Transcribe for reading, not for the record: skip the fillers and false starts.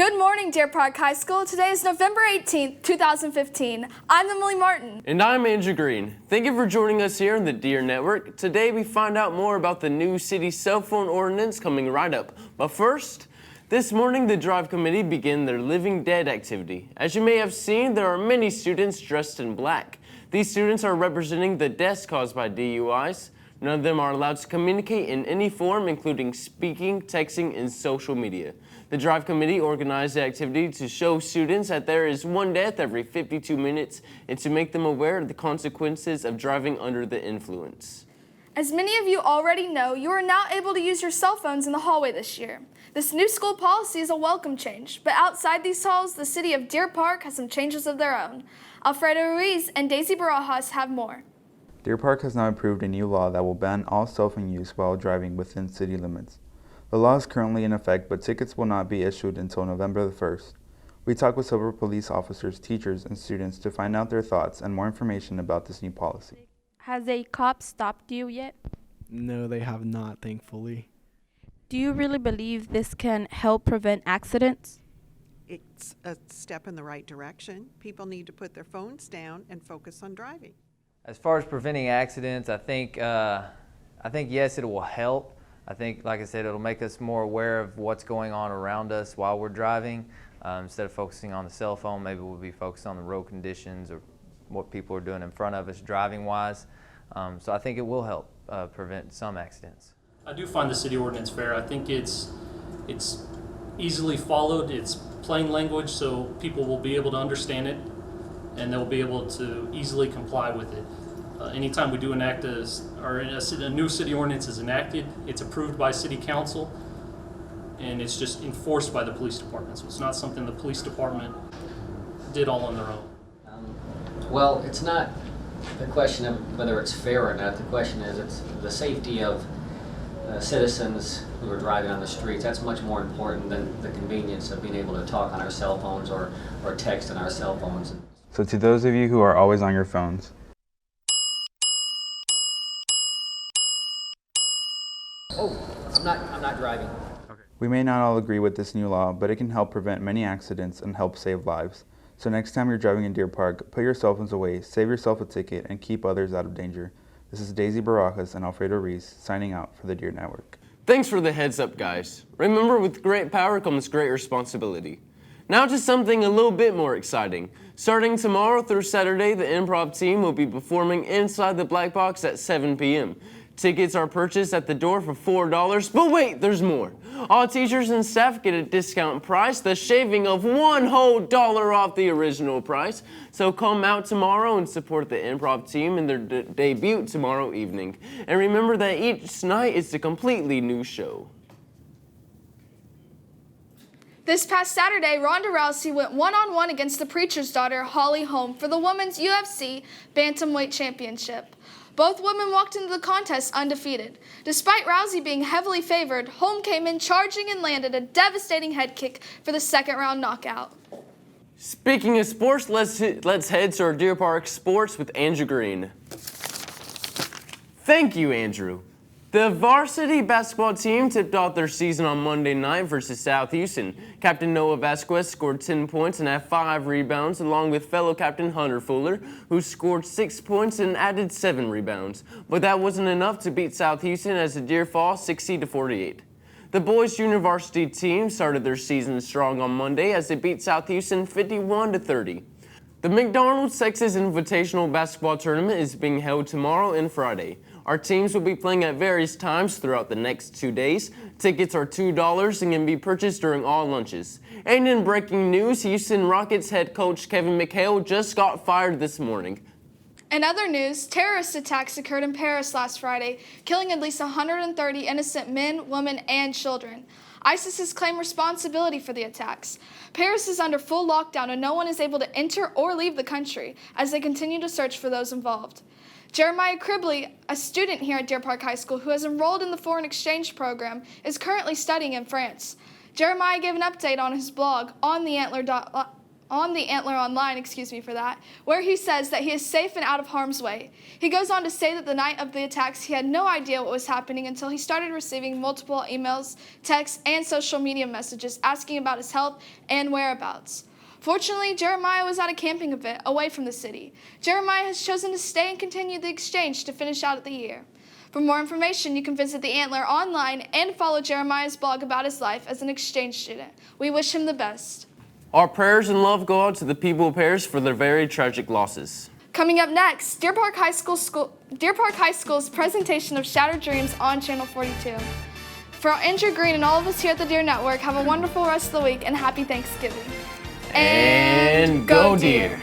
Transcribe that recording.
Good morning, Deer Park High School. Today is November 18th, 2015. I'm Emily Martin. And I'm Andrew Green. Thank you for joining us here on the Deer Network. Today we find out more about the new city cell phone ordinance coming right up. But first, this morning the Drive Committee began their Living Dead activity. As you may have seen, there are many students dressed in black. These students are representing the deaths caused by DUIs. None of them are allowed to communicate in any form, including speaking, texting, and social media. The Drive Committee organized the activity to show students that there is one death every 52 minutes and to make them aware of the consequences of driving under the influence. As many of you already know, you are now able to use your cell phones in the hallway this year. This new school policy is a welcome change, but outside these halls, the city of Deer Park has some changes of their own. Alfredo Ruiz and Daisy Barajas have more. Deer Park has now approved a new law that will ban all cell phone use while driving within city limits. The law is currently in effect, but tickets will not be issued until November the 1st. We talked with several police officers, teachers, and students to find out their thoughts and more information about this new policy. Has a cop stopped you yet? No, they have not, thankfully. Do you really believe this can help prevent accidents? It's a step in the right direction. People need to put their phones down and focus on driving. As far as preventing accidents, I think yes, it will help. I think, like I said, it'll make us more aware of what's going on around us while we're driving. Instead of focusing on the cell phone, maybe we'll be focused on the road conditions or what people are doing in front of us driving-wise. So I think it will help prevent some accidents. I do find the city ordinance fair. I think it's easily followed. It's plain language, so people will be able to understand it, and they'll be able to easily comply with it. Anytime we do enact a new city ordinance is enacted, it's approved by city council, and it's just enforced by the police department. So it's not something the police department did all on their own. Well, it's not the question of whether it's fair or not. The question is it's the safety of citizens who are driving on the streets. That's much more important than the convenience of being able to talk on our cell phones or text on our cell phones. So to those of you who are always on your phones, I'm not driving. we may not all agree with this new law, but it can help prevent many accidents and help save lives. So next time you're driving in Deer Park, put your cell phones away, save yourself a ticket, and keep others out of danger. This is Daisy Barajas and Alfredo Ruiz signing out for the Deer Network. Thanks for the heads up, guys. Remember, with great power comes great responsibility. Now to something a little bit more exciting. Starting tomorrow through Saturday, the Improv team will be performing inside the Black Box at 7 p.m. Tickets are purchased at the door for $4, but wait, there's more. All teachers and staff get a discount price, the shaving of $1 whole off the original price. So come out tomorrow and support the Improv team in their debut tomorrow evening. And remember that each night is a completely new show. This past Saturday, Ronda Rousey went one-on-one against the preacher's daughter, Holm, for the Women's UFC Bantamweight Championship. Both women walked into the contest undefeated. Despite Rousey being heavily favored, Holm came in charging and landed a devastating head kick for the second-round knockout. Speaking of sports, let's head to our Deer Park Sports with Andrew Green. Thank you, Andrew. The varsity basketball team tipped off their season on Monday night versus South Houston. Captain Noah Vasquez scored 10 points and had 5 rebounds, along with fellow captain Hunter Fuller, who scored 6 points and added 7 rebounds. But that wasn't enough to beat South Houston as the Deer fall 60-48. The boys' junior varsity team started their season strong on Monday as they beat South Houston 51-30. The McDonald's Texas Invitational Basketball Tournament is being held tomorrow and Friday. Our teams will be playing at various times throughout the next 2 days. Tickets are $2 and can be purchased during all lunches. And in breaking news, Houston Rockets head coach Kevin McHale just got fired this morning. In other news, terrorist attacks occurred in Paris last Friday, killing at least 130 innocent men, women, and children. ISIS has claimed responsibility for the attacks. Paris is under full lockdown and no one is able to enter or leave the country as they continue to search for those involved. Jeremiah Cribley, a student here at Deer Park High School who has enrolled in the foreign exchange program, is currently studying in France. Jeremiah gave an update on his blog on Antler Online, where he says that he is safe and out of harm's way. He goes on to say that the night of the attacks, he had no idea what was happening until he started receiving multiple emails, texts, and social media messages asking about his health and whereabouts. Fortunately, Jeremiah was at a camping event away from the city. Jeremiah has chosen to stay and continue the exchange to finish out the year. For more information, you can visit the Antler Online and follow Jeremiah's blog about his life as an exchange student. We wish him the best. Our prayers and love go out to the people of Paris for their very tragic losses. Coming up next, Deer Park High School's presentation of Shattered Dreams on Channel 42. For Andrew Green and all of us here at the Deer Network, have a wonderful rest of the week and happy Thanksgiving. And go Deer!